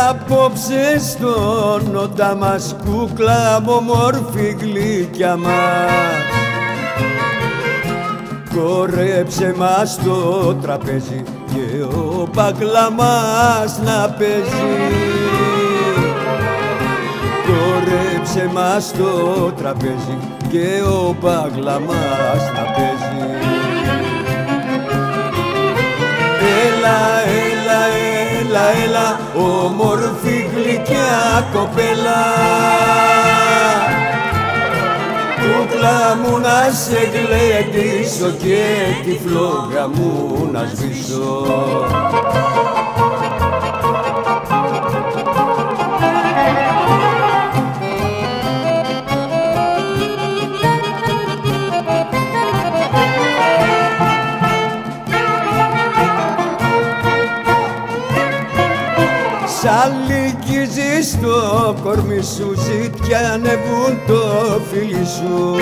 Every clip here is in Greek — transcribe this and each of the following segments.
Απόψε στον όντα μας, κούκλα μου όμορφη γλυκιά μας, χόρεψε μας στο τραπέζι και ο μπαγκλά μας να παίζει. Χόρεψε μας στο τραπέζι και ο μπαγκλά μας να παίζει. Έλα, έλα, έλα, έλα, όμορφη γλυκιά κοπέλα, κούκλα μου να σε γλεντήσω και τη φλόγα μου να σβήσω. Σ' αλικίζεις το κορμί σου, ζήτια ανεβούν το φίλι σου.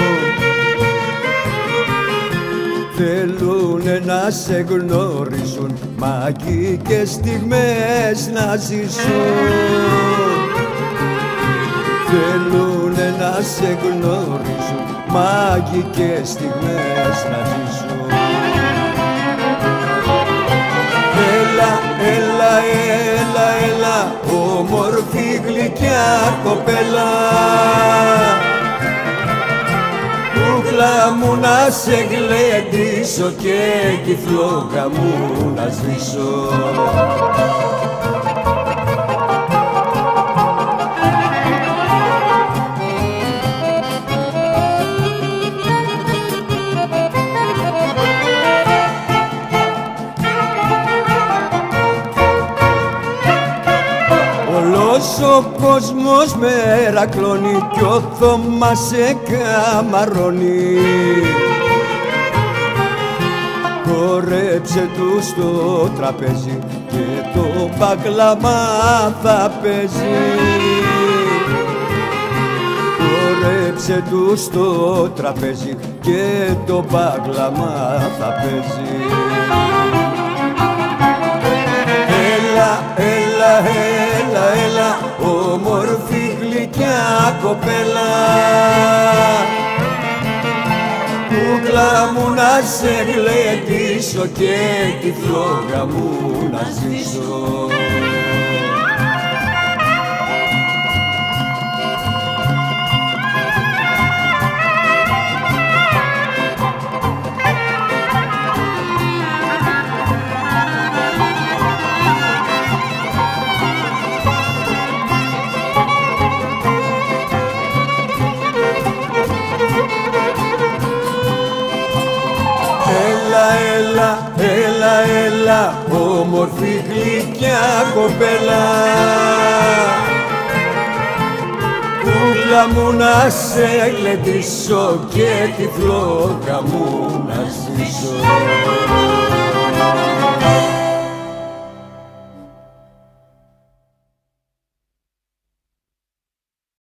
Θέλουνε να σε γνωρίσουν, μαγικές στιγμές να ζήσουν. Θέλουνε να σε γνωρίσουν, μαγικές στιγμές να ζήσουν. Έλα, έλα, έλα, έλα, όμορφη γλυκιά κοπέλα, κούκλα μου να σε γλεντήσω και τη φλόγα μου να σβήσω. Ο κόσμος μερακλώνει κι ο Θωμάς σε καμαρώνει. Χόρεψε του στο τραπέζι και το μπαγκλαμά θα παίζει. Χόρεψε του στο τραπέζι και το μπαγκλαμά θα παίζει. Έλα, έλα, έλα, έλα, όμορφη γλυκιά κοπέλα, κούκλα μου να σε γλεντήσω και τη φλόγα μου να ζήσω. Έλα, έλα, έλα, όμορφη γλυκιά κοπέλα, κούκλα μου να σε γλεντήσω και τη φλόγα μου να ζήσω.